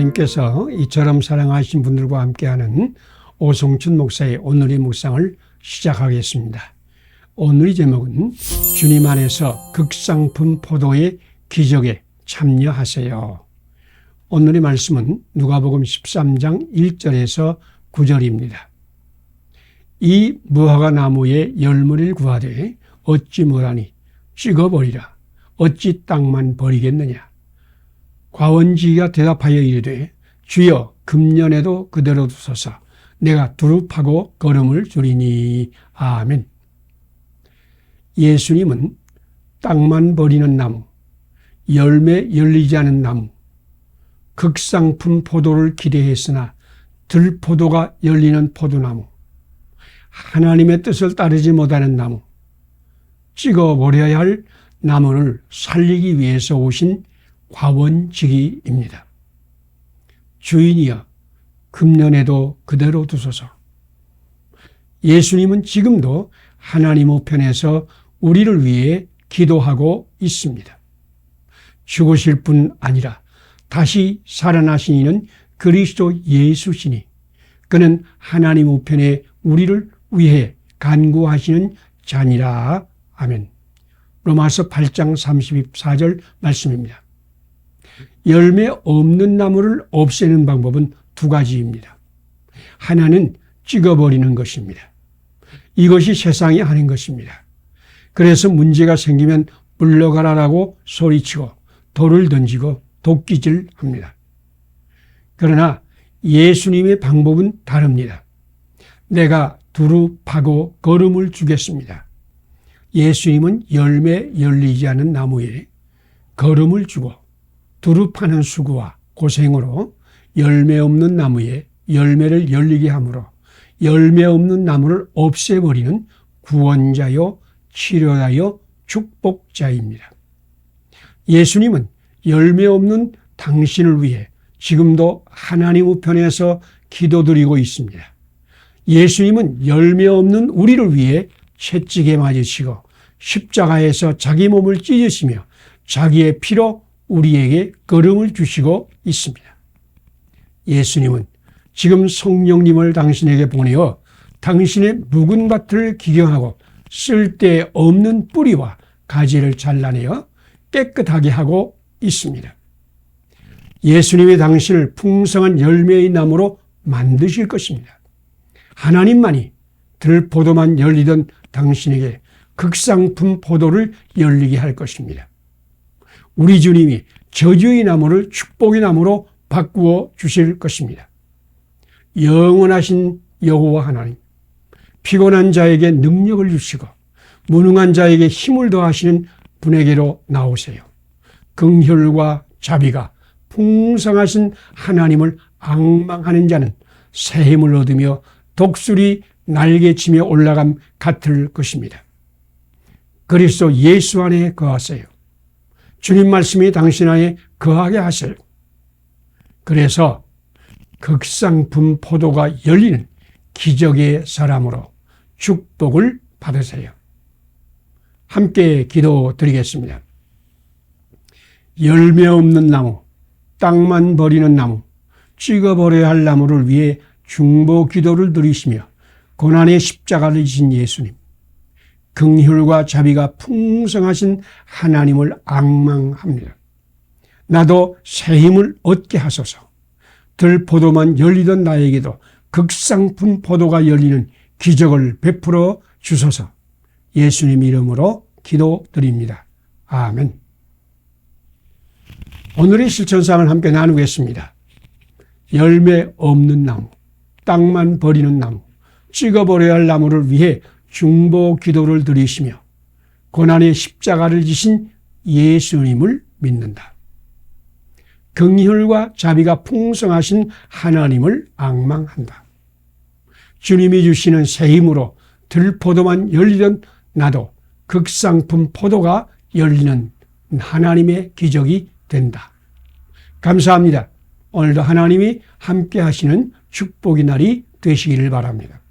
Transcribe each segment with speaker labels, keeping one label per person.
Speaker 1: 하나님께서 이처럼 사랑하신 분들과 함께하는 오성춘 목사의 오늘의 묵상을 시작하겠습니다. 오늘의 제목은 주님 안에서 극상품 포도의 기적에 참여하세요. 오늘의 말씀은 누가복음 13장 1절에서 9절입니다. 이 무화과 나무에 열무를 구하되 어찌 뭐라니 찍어버리라. 어찌 땅만 버리겠느냐. 과원지기가 대답하여 이르되 주여 금년에도 그대로 두소서. 내가 두릅하고 거름을 주리니. 아멘. 예수님은 땅만 버리는 나무, 열매 열리지 않은 나무, 극상품 포도를 기대했으나 들포도가 열리는 포도나무, 하나님의 뜻을 따르지 못하는 나무, 찍어버려야 할 나무를 살리기 위해서 오신 과원지기입니다. 주인이여 금년에도 그대로 두소서. 예수님은 지금도 하나님 우편에서 우리를 위해 기도하고 있습니다. 죽으실 뿐 아니라 다시 살아나신 이는 그리스도 예수시니 그는 하나님 우편에 우리를 위해 간구하시는 자니라. 아멘. 로마서 8장 34절 말씀입니다. 열매 없는 나무를 없애는 방법은 두 가지입니다. 하나는 찍어버리는 것입니다. 이것이 세상이 하는 것입니다. 그래서 문제가 생기면 물러가라라고 소리치고 돌을 던지고 도끼질합니다. 그러나 예수님의 방법은 다릅니다. 내가 두릅하고 거름을 주겠습니다. 예수님은 열매 열리지 않은 나무에 거름을 주고 두릅하는 수고와 고생으로 열매 없는 나무에 열매를 열리게 하므로 열매 없는 나무를 없애버리는 구원자요 치료자요 축복자입니다. 예수님은 열매 없는 당신을 위해 지금도 하나님 우편에서 기도드리고 있습니다. 예수님은 열매 없는 우리를 위해 채찍에 맞으시고 십자가에서 자기 몸을 찢으시며 자기의 피로 우리에게 거름을 주시고 있습니다. 예수님은 지금 성령님을 당신에게 보내어 당신의 묵은 밭을 기경하고 쓸데없는 뿌리와 가지를 잘라내어 깨끗하게 하고 있습니다. 예수님이 당신을 풍성한 열매의 나무로 만드실 것입니다. 하나님만이 들포도만 열리던 당신에게 극상품 포도를 열리게 할 것입니다. 우리 주님이 저주의 나무를 축복의 나무로 바꾸어 주실 것입니다. 영원하신 여호와 하나님, 피곤한 자에게 능력을 주시고 무능한 자에게 힘을 더하시는 분에게로 나오세요. 긍휼과 자비가 풍성하신 하나님을 앙망하는 자는 새 힘을 얻으며 독수리 날개치며 올라감 같을 것입니다. 그리스도 예수 안에 거하세요. 주님 말씀이 당신 안에 거하게 하세요. 그래서 극상품 포도가 열리는 기적의 사람으로 축복을 받으세요. 함께 기도드리겠습니다. 열매 없는 나무, 땅만 버리는 나무, 찍어버려야 할 나무를 위해 중보 기도를 드리시며 고난의 십자가를 지신 예수님, 긍휼과 자비가 풍성하신 하나님을 앙망합니다. 나도 새 힘을 얻게 하소서. 들포도만 열리던 나에게도 극상품 포도가 열리는 기적을 베풀어 주소서. 예수님 이름으로 기도드립니다. 아멘. 오늘의 실천사항을 함께 나누겠습니다. 열매 없는 나무, 땅만 버리는 나무, 찍어버려야 할 나무를 위해 중보 기도를 드리시며 고난의 십자가를 지신 예수님을 믿는다. 긍휼과 자비가 풍성하신 하나님을 앙망한다. 주님이 주시는 새 힘으로 들포도만 열리던 나도 극상품 포도가 열리는 하나님의 기적이 된다. 감사합니다. 오늘도 하나님이 함께 하시는 축복의 날이 되시기를 바랍니다.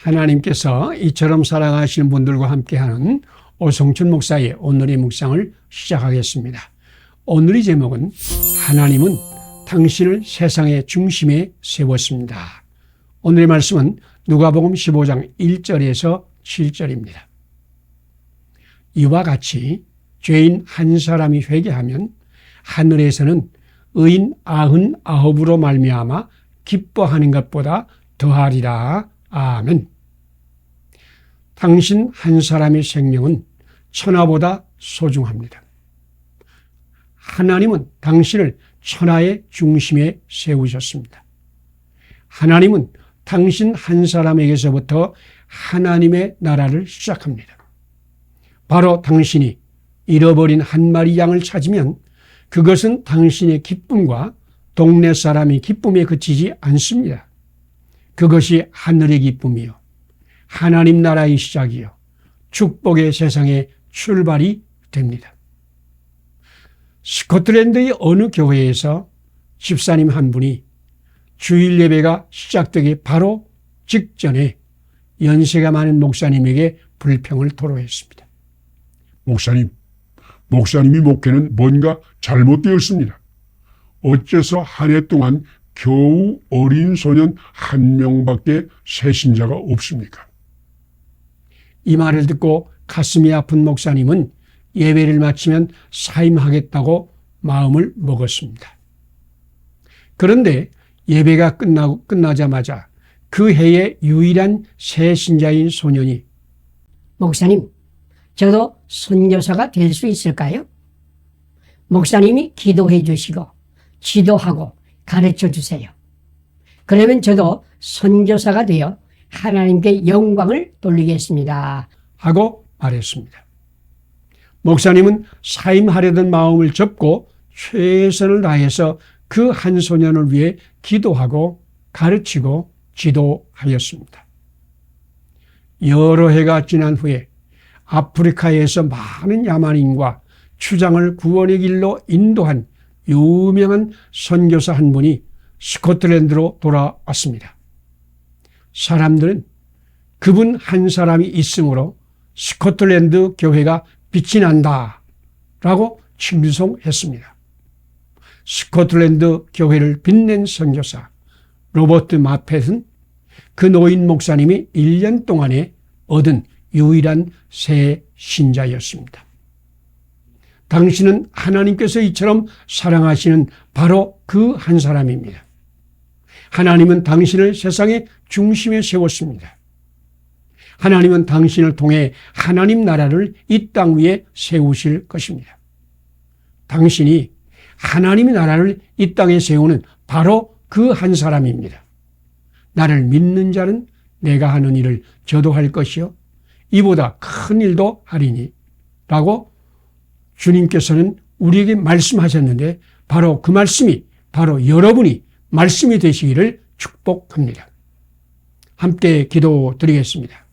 Speaker 1: 하나님께서 이처럼 사랑하시는 분들과 함께하는 오성춘 목사의 오늘의 묵상을 시작하겠습니다. 오늘의 제목은 하나님은 당신을 세상의 중심에 세웠습니다. 오늘의 말씀은 누가복음 15장 1절에서 7절입니다. 이와 같이 죄인 한 사람이 회개하면 하늘에서는 의인 99으로 말미암아 기뻐하는 것보다 더하리라. 아멘. 당신 한 사람의 생명은 천하보다 소중합니다. 하나님은 당신을 천하의 중심에 세우셨습니다. 하나님은 당신 한 사람에게서부터 하나님의 나라를 시작합니다. 바로 당신이 잃어버린 한 마리 양을 찾으면 그것은 당신의 기쁨과 동네 사람의 기쁨에 그치지 않습니다. 그것이 하늘의 기쁨이요, 하나님 나라의 시작이요, 축복의 세상의 출발이 됩니다. 스코틀랜드의 어느 교회에서 집사님 한 분이 주일 예배가 시작되기 바로 직전에 연세가 많은 목사님에게 불평을 토로했습니다.
Speaker 2: 목사님이 목회는 뭔가 잘못되었습니다. 어째서 한 해 동안 겨우 어린 소년 한 명밖에 새 신자가 없습니까?
Speaker 1: 이 말을 듣고 가슴이 아픈 목사님은 예배를 마치면 사임하겠다고 마음을 먹었습니다. 그런데 예배가 끝나자마자 그 해의 유일한 새 신자인 소년이
Speaker 3: 목사님, 저도 선교사가 될 수 있을까요? 목사님이 기도해 주시고 지도하고 가르쳐 주세요. 그러면 저도 선교사가 되어 하나님께 영광을 돌리겠습니다.
Speaker 1: 하고 말했습니다. 목사님은 사임하려던 마음을 접고 최선을 다해서 그 한 소년을 위해 기도하고 가르치고 지도하였습니다. 여러 해가 지난 후에 아프리카에서 많은 야만인과 추장을 구원의 길로 인도한 유명한 선교사 한 분이 스코틀랜드로 돌아왔습니다. 사람들은 그분 한 사람이 있으므로 스코틀랜드 교회가 빛이 난다 라고 칭송했습니다. 스코틀랜드 교회를 빛낸 선교사 로버트 마펫은 그 노인 목사님이 1년 동안에 얻은 유일한 새 신자였습니다. 당신은 하나님께서 이처럼 사랑하시는 바로 그 한 사람입니다. 하나님은 당신을 세상의 중심에 세웠습니다. 하나님은 당신을 통해 하나님 나라를 이 땅 위에 세우실 것입니다. 당신이 하나님의 나라를 이 땅에 세우는 바로 그 한 사람입니다. 나를 믿는 자는 내가 하는 일을 저도 할 것이요 이보다 큰 일도 하리니 라고 주님께서는 우리에게 말씀하셨는데 바로 그 말씀이 바로 여러분이 말씀이 되시기를 축복합니다. 함께 기도드리겠습니다.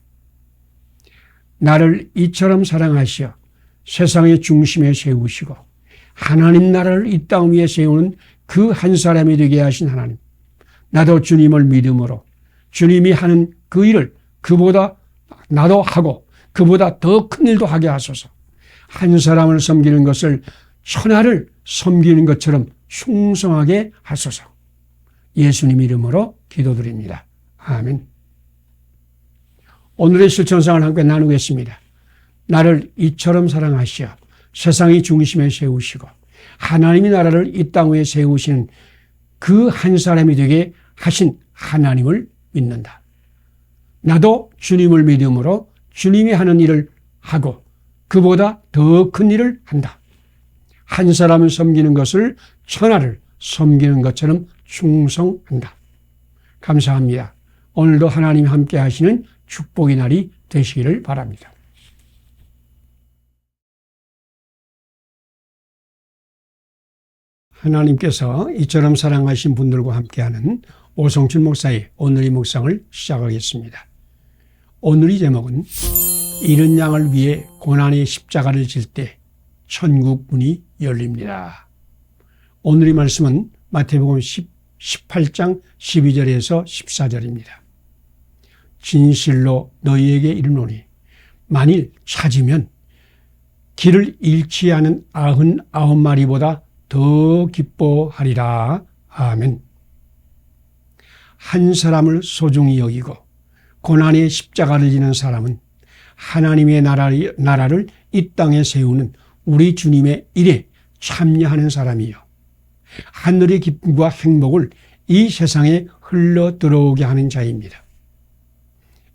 Speaker 1: 나를 이처럼 사랑하시어 세상의 중심에 세우시고 하나님 나라를 이 땅 위에 세우는 그 한 사람이 되게 하신 하나님, 나도 주님을 믿음으로 주님이 하는 그 일을 그보다 나도 하고 그보다 더 큰 일도 하게 하소서. 한 사람을 섬기는 것을 천하를 섬기는 것처럼 충성하게 하소서. 예수님 이름으로 기도드립니다. 아멘. 오늘의 실천상을 함께 나누겠습니다. 나를 이처럼 사랑하시어 세상의 중심에 세우시고 하나님의 나라를 이 땅 위에 세우시는 그 한 사람이 되게 하신 하나님을 믿는다. 나도 주님을 믿음으로 주님이 하는 일을 하고 그보다 더 큰 일을 한다. 한 사람을 섬기는 것을 천하를 섬기는 것처럼 충성한다. 감사합니다. 오늘도 하나님 함께 하시는 축복의 날이 되시기를 바랍니다. 하나님께서 이처럼 사랑하신 분들과 함께하는 오성춘 목사의 오늘의 묵상을 시작하겠습니다. 오늘의 제목은 잃은 양을 위해 고난의 십자가를 질 때 천국 문이 열립니다. 오늘의 말씀은 마태복음 18장 12절에서 14절입니다. 진실로 너희에게 이르노니 만일 찾으면 길을 잃지 않은 99마리보다 더 기뻐하리라. 아멘. 한 사람을 소중히 여기고 고난의 십자가를 지는 사람은 하나님의 나라를 이 땅에 세우는 우리 주님의 일에 참여하는 사람이요, 하늘의 기쁨과 행복을 이 세상에 흘러 들어오게 하는 자입니다.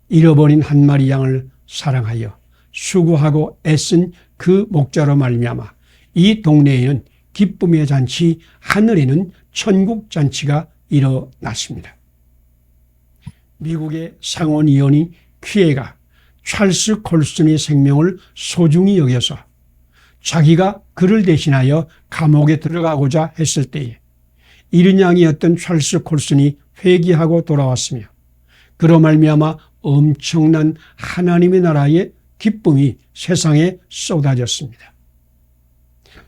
Speaker 1: 잃어버린 한 마리 양을 사랑하여 수고하고 애쓴 그 목자로 말미암아 이 동네에는 기쁨의 잔치, 하늘에는 천국 잔치가 일어났습니다. 미국의 상원의원이 퀴에가 찰스 콜슨의 생명을 소중히 여겨서 자기가 그를 대신하여 감옥에 들어가고자 했을 때에 이른 양이었던 찰스 콜슨이 회개하고 돌아왔으며 그로 말미암아 엄청난 하나님의 나라의 기쁨이 세상에 쏟아졌습니다.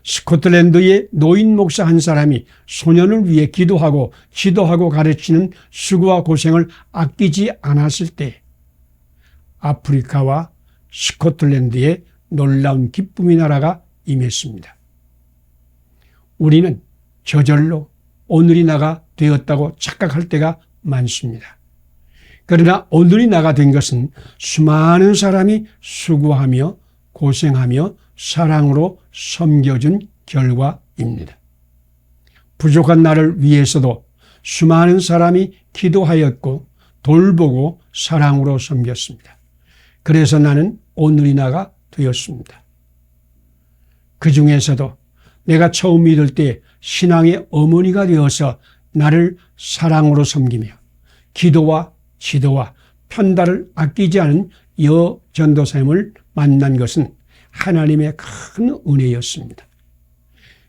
Speaker 1: 스코틀랜드의 노인 목사 한 사람이 소년을 위해 기도하고 지도하고 가르치는 수고와 고생을 아끼지 않았을 때 아프리카와 스코틀랜드에 놀라운 기쁨의 나라가 임했습니다. 우리는 저절로 오늘이 나가 되었다고 착각할 때가 많습니다. 그러나 오늘이 나가 된 것은 수많은 사람이 수고하며 고생하며 사랑으로 섬겨준 결과입니다. 부족한 나를 위해서도 수많은 사람이 기도하였고 돌보고 사랑으로 섬겼습니다. 그래서 나는 오늘이 나가 되었습니다. 그 중에서도 내가 처음 믿을 때 신앙의 어머니가 되어서 나를 사랑으로 섬기며 기도와 지도와 편달을 아끼지 않은 여 전도사님을 만난 것은 하나님의 큰 은혜였습니다.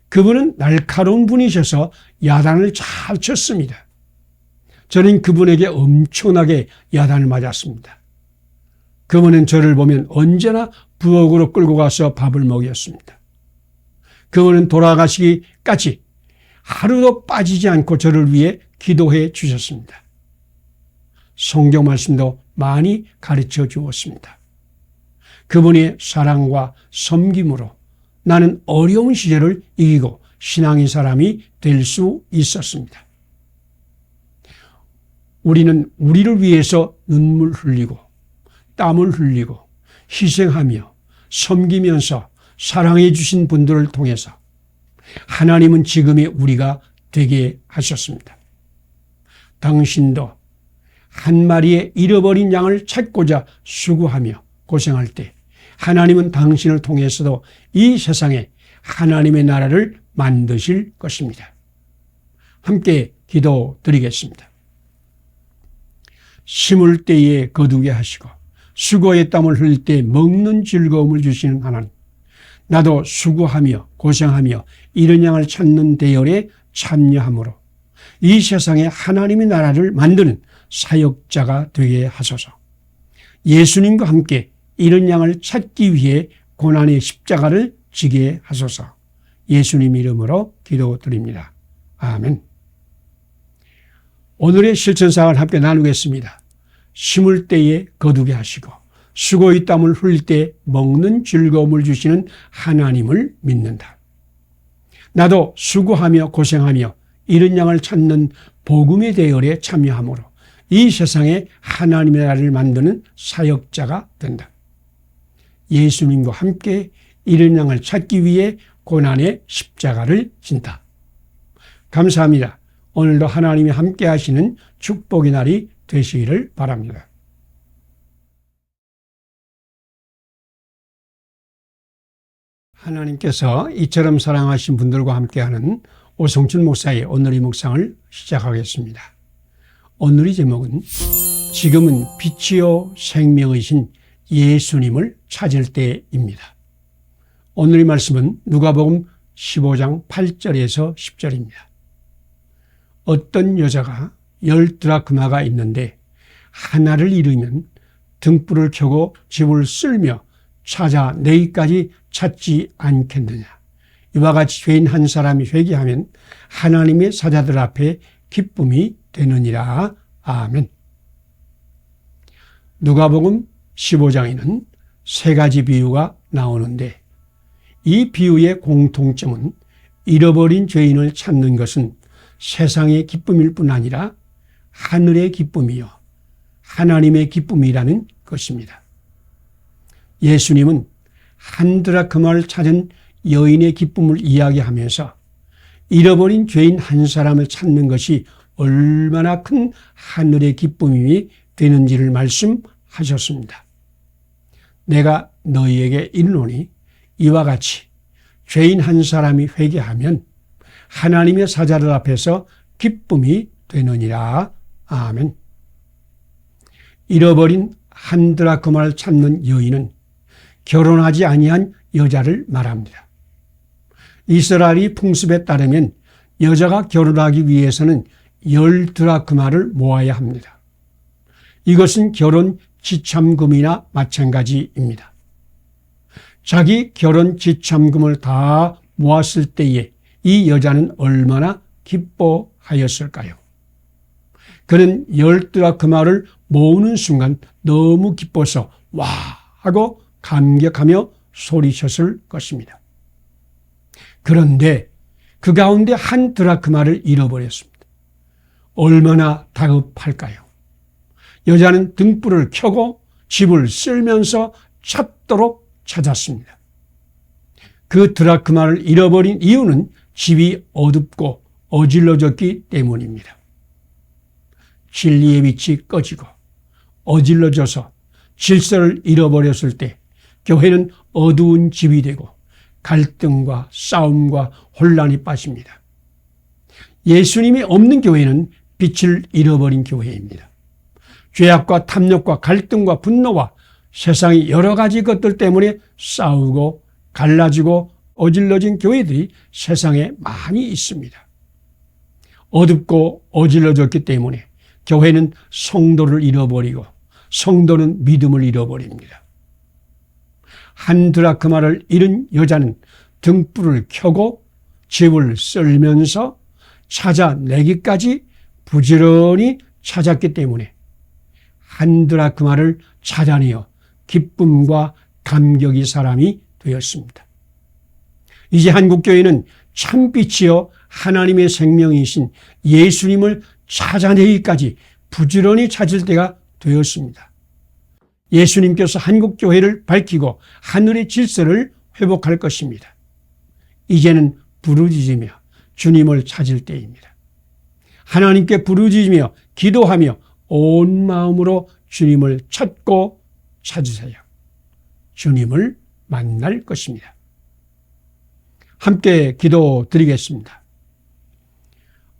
Speaker 1: 그분은 날카로운 분이셔서 야단을 잘 쳤습니다. 저는 그분에게 엄청나게 야단을 맞았습니다. 그분은 저를 보면 언제나 부엌으로 끌고 가서 밥을 먹였습니다. 그분은 돌아가시기까지 하루도 빠지지 않고 저를 위해 기도해 주셨습니다. 성경 말씀도 많이 가르쳐 주었습니다. 그분의 사랑과 섬김으로 나는 어려운 시절을 이기고 신앙의 사람이 될 수 있었습니다. 우리는 우리를 위해서 눈물 흘리고 땀을 흘리고 희생하며 섬기면서 사랑해 주신 분들을 통해서 하나님은 지금의 우리가 되게 하셨습니다. 당신도 한 마리의 잃어버린 양을 찾고자 수고하며 고생할 때 하나님은 당신을 통해서도 이 세상에 하나님의 나라를 만드실 것입니다. 함께 기도드리겠습니다. 심을 때에 거두게 하시고 수고의 땀을 흘릴 때 먹는 즐거움을 주시는 하나님, 나도 수고하며 고생하며 이른 양을 찾는 대열에 참여함으로 이 세상에 하나님의 나라를 만드는 사역자가 되게 하소서. 예수님과 함께 이른 양을 찾기 위해 고난의 십자가를 지게 하소서. 예수님 이름으로 기도드립니다. 아멘. 오늘의 실천사항을 함께 나누겠습니다. 심을 때에 거두게 하시고 수고의 땀을 흘릴 때 먹는 즐거움을 주시는 하나님을 믿는다. 나도 수고하며 고생하며 이른 양을 찾는 복음의 대열에 참여함으로 이 세상에 하나님의 나라를 만드는 사역자가 된다. 예수님과 함께 이른 양을 찾기 위해 고난의 십자가를 진다. 감사합니다. 오늘도 하나님이 함께 하시는 축복의 날이 되시기를 바랍니다. 하나님께서 이처럼 사랑하신 분들과 함께하는 오성춘 목사의 오늘의 묵상을 시작하겠습니다. 오늘의 제목은 지금은 빛이요 생명이신 예수님을 찾을 때입니다. 오늘의 말씀은 누가복음 15장 8절에서 10절입니다. 어떤 여자가 10드라크마가 있는데 하나를 잃으면 등불을 켜고 집을 쓸며 찾아 내일까지 찾지 않겠느냐. 이와 같이 죄인 한 사람이 회개하면 하나님의 사자들 앞에 기쁨이 되느니라. 아멘. 누가복음 15장에는 세 가지 비유가 나오는데 이 비유의 공통점은 잃어버린 죄인을 찾는 것은 세상의 기쁨일 뿐 아니라 하늘의 기쁨이요 하나님의 기쁨이라는 것입니다. 예수님은 한 드라크마를 찾은 여인의 기쁨을 이야기하면서 잃어버린 죄인 한 사람을 찾는 것이 얼마나 큰 하늘의 기쁨이 되는지를 말씀하셨습니다. 내가 너희에게 이르노니 이와 같이 죄인 한 사람이 회개하면 하나님의 사자들 앞에서 기쁨이 되느니라. 아멘. 잃어버린 한 드라크마를 찾는 여인은 결혼하지 아니한 여자를 말합니다. 이스라엘의 풍습에 따르면 여자가 결혼하기 위해서는 10드라크마를 모아야 합니다. 이것은 결혼 지참금이나 마찬가지입니다. 자기 결혼 지참금을 다 모았을 때에 이 여자는 얼마나 기뻐하였을까요? 그는 10드라크마를 모으는 순간 너무 기뻐서 와 하고 감격하며 소리쳤을 것입니다. 그런데 그 가운데 한 드라크마를 잃어버렸습니다. 얼마나 다급할까요? 여자는 등불을 켜고 집을 쓸면서 찾도록 찾았습니다. 그 드라크마를 잃어버린 이유는 집이 어둡고 어질러졌기 때문입니다. 진리의 빛이 꺼지고 어질러져서 질서를 잃어버렸을 때 교회는 어두운 집이 되고 갈등과 싸움과 혼란이 빠집니다. 예수님이 없는 교회는 빛을 잃어버린 교회입니다. 죄악과 탐욕과 갈등과 분노와 세상의 여러 가지 것들 때문에 싸우고 갈라지고 어질러진 교회들이 세상에 많이 있습니다. 어둡고 어질러졌기 때문에 교회는 성도를 잃어버리고 성도는 믿음을 잃어버립니다. 한 드라크마를 잃은 여자는 등불을 켜고 집을 쓸면서 찾아내기까지 부지런히 찾았기 때문에 한 드라크마를 찾아내어 기쁨과 감격의 사람이 되었습니다. 이제 한국교회는 참빛이여 하나님의 생명이신 예수님을 찾아내기까지 부지런히 찾을 때가 되었습니다. 예수님께서 한국교회를 밝히고 하늘의 질서를 회복할 것입니다. 이제는 부르짖으며 주님을 찾을 때입니다. 하나님께 부르짖으며 기도하며 온 마음으로 주님을 찾고 찾으세요. 주님을 만날 것입니다. 함께 기도드리겠습니다.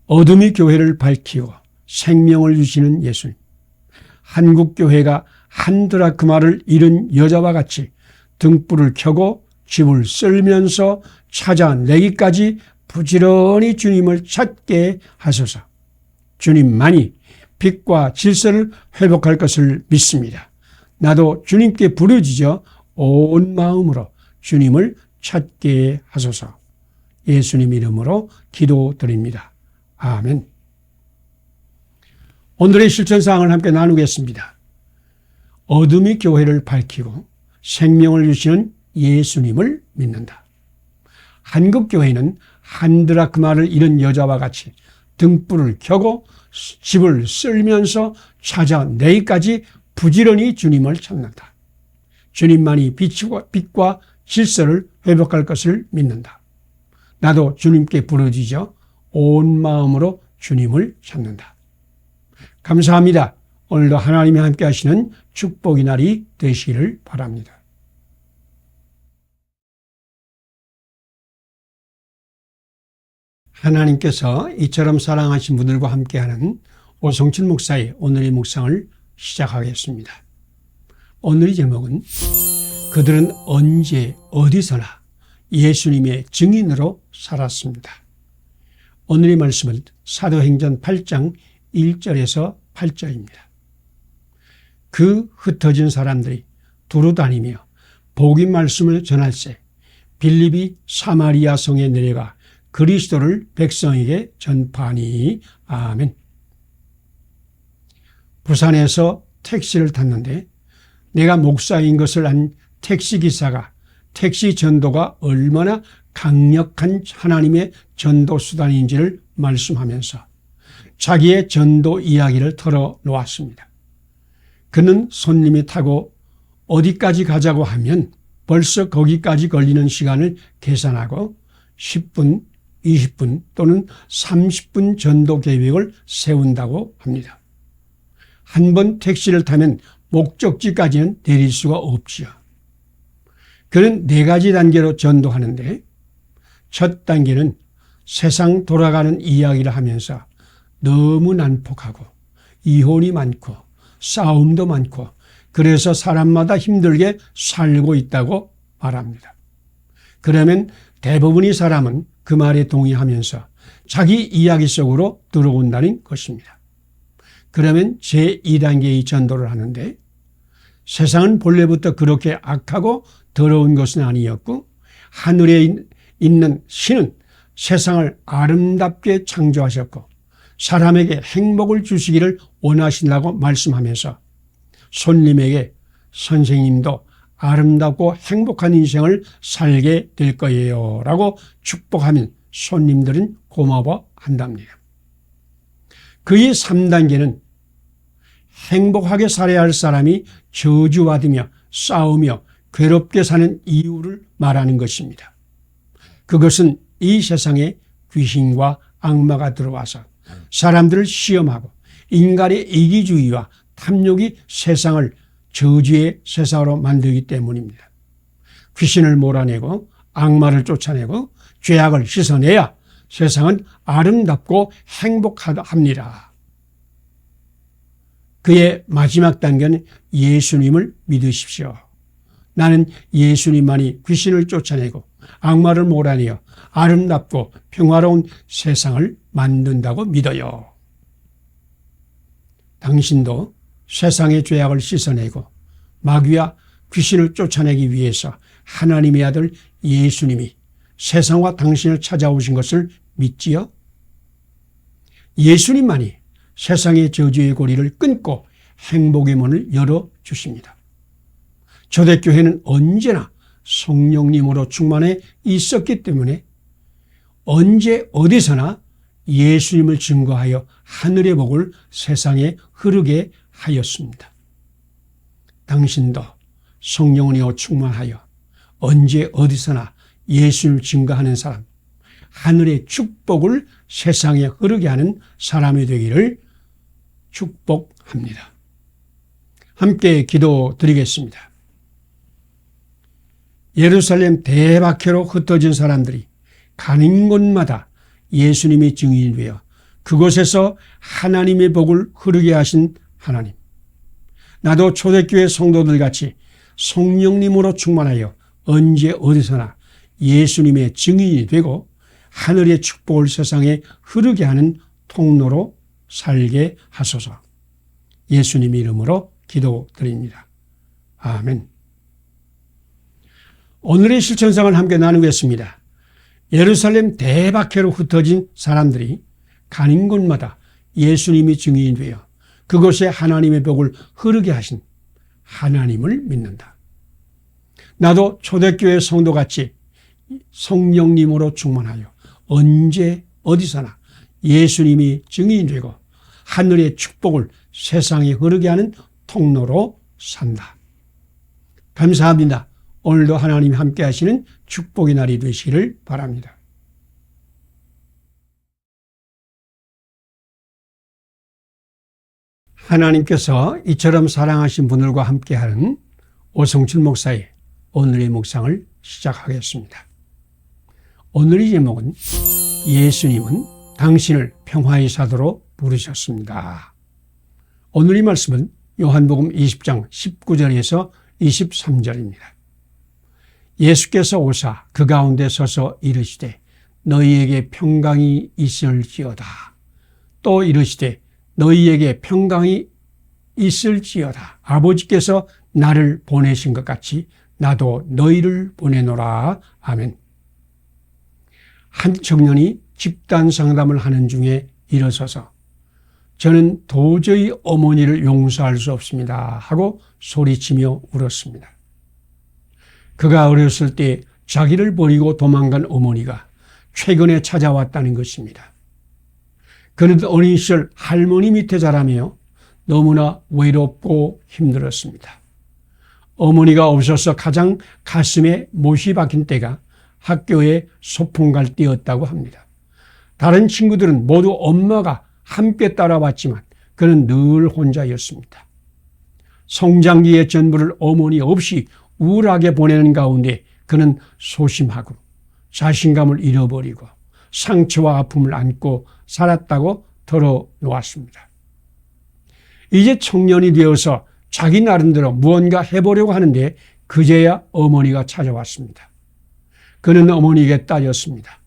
Speaker 1: 어둠이 교회를 밝히고 생명을 주시는 예수님. 한국교회가 한 드라크마를 잃은 여자와 같이 등불을 켜고 집을 쓸면서 찾아내기까지 부지런히 주님을 찾게 하소서. 주님만이 빛과 질서를 회복할 것을 믿습니다. 나도 주님께 부르짖어 온 마음으로 주님을 찾게 하소서. 예수님 이름으로 기도드립니다. 아멘. 오늘의 실천사항을 함께 나누겠습니다. 어둠이 교회를 밝히고 생명을 주시는 예수님을 믿는다. 한국교회는 한 드라크마를 잃은 여자와 같이 등불을 켜고 집을 쓸면서 찾아내기까지 부지런히 주님을 찾는다. 주님만이 빛과 질서를 회복할 것을 믿는다. 나도 주님께 부르짖어 온 마음으로 주님을 찾는다. 감사합니다. 오늘도 하나님이 함께 하시는 축복의 날이 되시기를 바랍니다. 하나님께서 이처럼 사랑하신 분들과 함께하는 오성칠 목사의 오늘의 묵상을 시작하겠습니다. 오늘의 제목은 그들은 언제 어디서나 예수님의 증인으로 살았습니다. 오늘의 말씀은 사도행전 8장 1절에서 8절입니다. 그 흩어진 사람들이 두루다니며 복음 말씀을 전할세 빌립이 사마리아 성에 내려가 그리스도를 백성에게 전파하니. 아멘. 부산에서 택시를 탔는데 내가 목사인 것을 안 택시기사가 택시 전도가 얼마나 강력한 하나님의 전도 수단인지를 말씀하면서 자기의 전도 이야기를 털어놓았습니다. 그는 손님이 타고 어디까지 가자고 하면 벌써 거기까지 걸리는 시간을 계산하고 10분, 20분 또는 30분 전도 계획을 세운다고 합니다. 한 번 택시를 타면 목적지까지는 내릴 수가 없지요. 그는 4가지 단계로 전도하는데 첫 단계는 세상 돌아가는 이야기를 하면서 너무 난폭하고 이혼이 많고 싸움도 많고 그래서 사람마다 힘들게 살고 있다고 말합니다. 그러면 대부분의 사람은 그 말에 동의하면서 자기 이야기 속으로 들어온다는 것입니다. 그러면 제2단계의 전도를 하는데 세상은 본래부터 그렇게 악하고 더러운 것은 아니었고 하늘에 있는 신은 세상을 아름답게 창조하셨고 사람에게 행복을 주시기를 원하신다고 말씀하면서 손님에게 선생님도 아름답고 행복한 인생을 살게 될 거예요 라고 축복하면 손님들은 고마워한답니다. 그의 3단계는 행복하게 살아야 할 사람이 저주받으며 싸우며 괴롭게 사는 이유를 말하는 것입니다. 그것은 이 세상에 귀신과 악마가 들어와서 사람들을 시험하고 인간의 이기주의와 탐욕이 세상을 저주의 세상으로 만들기 때문입니다. 귀신을 몰아내고 악마를 쫓아내고 죄악을 씻어내야 세상은 아름답고 행복합니다. 그의 마지막 단계는 예수님을 믿으십시오. 나는 예수님만이 귀신을 쫓아내고 악마를 몰아내어 아름답고 평화로운 세상을 만든다고 믿어요. 당신도 세상의 죄악을 씻어내고 마귀와 귀신을 쫓아내기 위해서 하나님의 아들 예수님이 세상과 당신을 찾아오신 것을 믿지요? 예수님만이 세상의 저주의 고리를 끊고 행복의 문을 열어주십니다. 초대교회는 언제나 성령님으로 충만해 있었기 때문에 언제 어디서나 예수님을 증거하여 하늘의 복을 세상에 흐르게 하였습니다. 당신도 성령으로 충만하여 언제 어디서나 예수님을 증거하는 사람, 하늘의 축복을 세상에 흐르게 하는 사람이 되기를 축복합니다. 함께 기도드리겠습니다. 예루살렘 대박회로 흩어진 사람들이 가는 곳마다 예수님이 증인이 되어 그곳에서 하나님의 복을 흐르게 하신 하나님. 나도 초대교회 성도들 같이 성령님으로 충만하여 언제 어디서나 예수님의 증인이 되고 하늘의 축복을 세상에 흐르게 하는 통로로 살게 하소서. 예수님 이름으로 기도드립니다. 아멘. 오늘의 실천상을 함께 나누겠습니다. 예루살렘 대박회로 흩어진 사람들이 가는 곳마다 예수님이 증인이 되어 그곳에 하나님의 복을 흐르게 하신 하나님을 믿는다. 나도 초대교회 성도같이 성령님으로 충만하여 언제 어디서나 예수님이 증인이 되고 하늘의 축복을 세상에 흐르게 하는 통로로 산다. 감사합니다. 오늘도 하나님이 함께 하시는 축복의 날이 되시기를 바랍니다. 하나님께서 이처럼 사랑하신 분들과 함께하는 오성춘 목사의 오늘의 묵상을 시작하겠습니다. 오늘의 제목은 예수님은 당신을 평화의 사도로 부르셨습니다. 오늘의 말씀은 요한복음 20장 19절에서 23절입니다. 예수께서 오사 그 가운데 서서 이르시되 너희에게 평강이 있을지어다. 또 이르시되 너희에게 평강이 있을지어다. 아버지께서 나를 보내신 것 같이 나도 너희를 보내노라. 아멘. 한 청년이 집단 상담을 하는 중에 일어서서 저는 도저히 어머니를 용서할 수 없습니다 하고 소리치며 울었습니다. 그가 어렸을 때 자기를 버리고 도망간 어머니가 최근에 찾아왔다는 것입니다. 그는 어린 시절 할머니 밑에 자라며 너무나 외롭고 힘들었습니다. 어머니가 없어서 가장 가슴에 못이 박힌 때가 학교에 소풍 갈 때였다고 합니다. 다른 친구들은 모두 엄마가 함께 따라왔지만 그는 늘 혼자였습니다. 성장기의 전부를 어머니 없이 우울하게 보내는 가운데 그는 소심하고 자신감을 잃어버리고 상처와 아픔을 안고 살았다고 털어놓았습니다. 이제 청년이 되어서 자기 나름대로 무언가 해보려고 하는데 그제야 어머니가 찾아왔습니다. 그는 어머니에게 따졌습니다.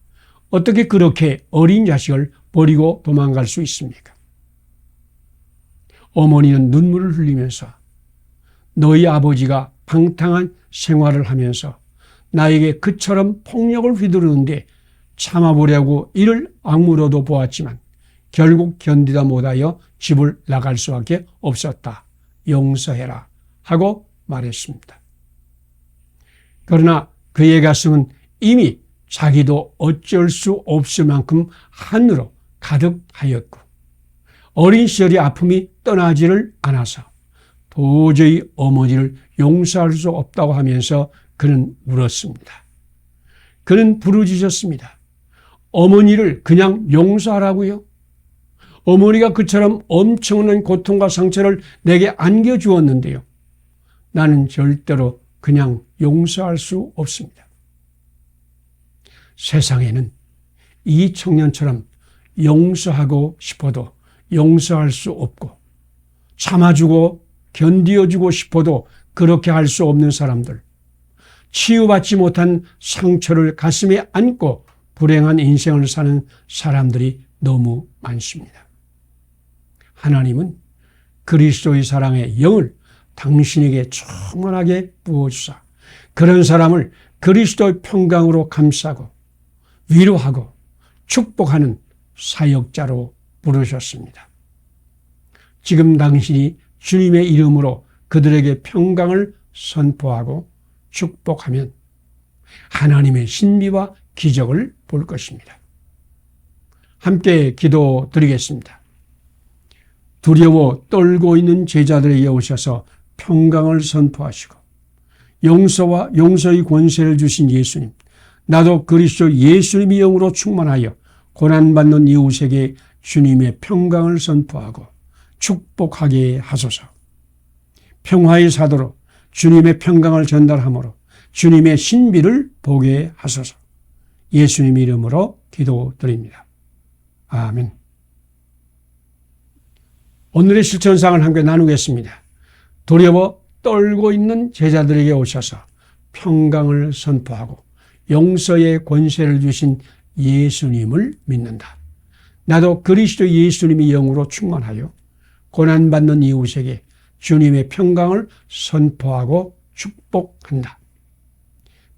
Speaker 1: 어떻게 그렇게 어린 자식을 버리고 도망갈 수 있습니까? 어머니는 눈물을 흘리면서 너희 아버지가 방탕한 생활을 하면서 나에게 그처럼 폭력을 휘두르는데 참아보려고 이를 악물어도 보았지만 결국 견디다 못하여 집을 나갈 수밖에 없었다. 용서해라 하고 말했습니다. 그러나 그의 가슴은 이미 자기도 어쩔 수 없을 만큼 한으로 가득하였고 어린 시절의 아픔이 떠나지를 않아서 도저히 어머니를 용서할 수 없다고 하면서 그는 울었습니다. 그는 부르짖었습니다. 어머니를 그냥 용서하라고요? 어머니가 그처럼 엄청난 고통과 상처를 내게 안겨주었는데요. 나는 절대로 그냥 용서할 수 없습니다. 세상에는 이 청년처럼 용서하고 싶어도 용서할 수 없고 참아주고 견디어주고 싶어도 그렇게 할 수 없는 사람들, 치유받지 못한 상처를 가슴에 안고 불행한 인생을 사는 사람들이 너무 많습니다. 하나님은 그리스도의 사랑의 영을 당신에게 충만하게 부어주사 그런 사람을 그리스도의 평강으로 감싸고 위로하고 축복하는 사역자로 부르셨습니다. 지금 당신이 주님의 이름으로 그들에게 평강을 선포하고 축복하면 하나님의 신비와 기적을 볼 것입니다. 함께 기도드리겠습니다. 두려워 떨고 있는 제자들에게 오셔서 평강을 선포하시고 용서와 용서의 권세를 주신 예수님, 나도 그리스도 예수님의 영으로 충만하여 고난받는 이웃에게 주님의 평강을 선포하고 축복하게 하소서. 평화의 사도로 주님의 평강을 전달함으로 주님의 신비를 보게 하소서. 예수님 이름으로 기도드립니다. 아멘. 오늘의 실천상을 함께 나누겠습니다. 두려워 떨고 있는 제자들에게 오셔서 평강을 선포하고 용서의 권세를 주신 예수님을 믿는다. 나도 그리스도 예수님의 영으로 충만하여 고난받는 이웃에게 주님의 평강을 선포하고 축복한다.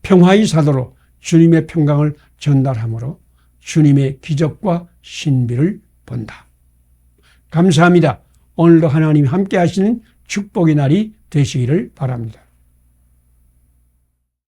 Speaker 1: 평화의 사도로 주님의 평강을 전달함으로 주님의 기적과 신비를 본다. 감사합니다. 오늘도 하나님이 함께 하시는 축복의 날이 되시기를 바랍니다.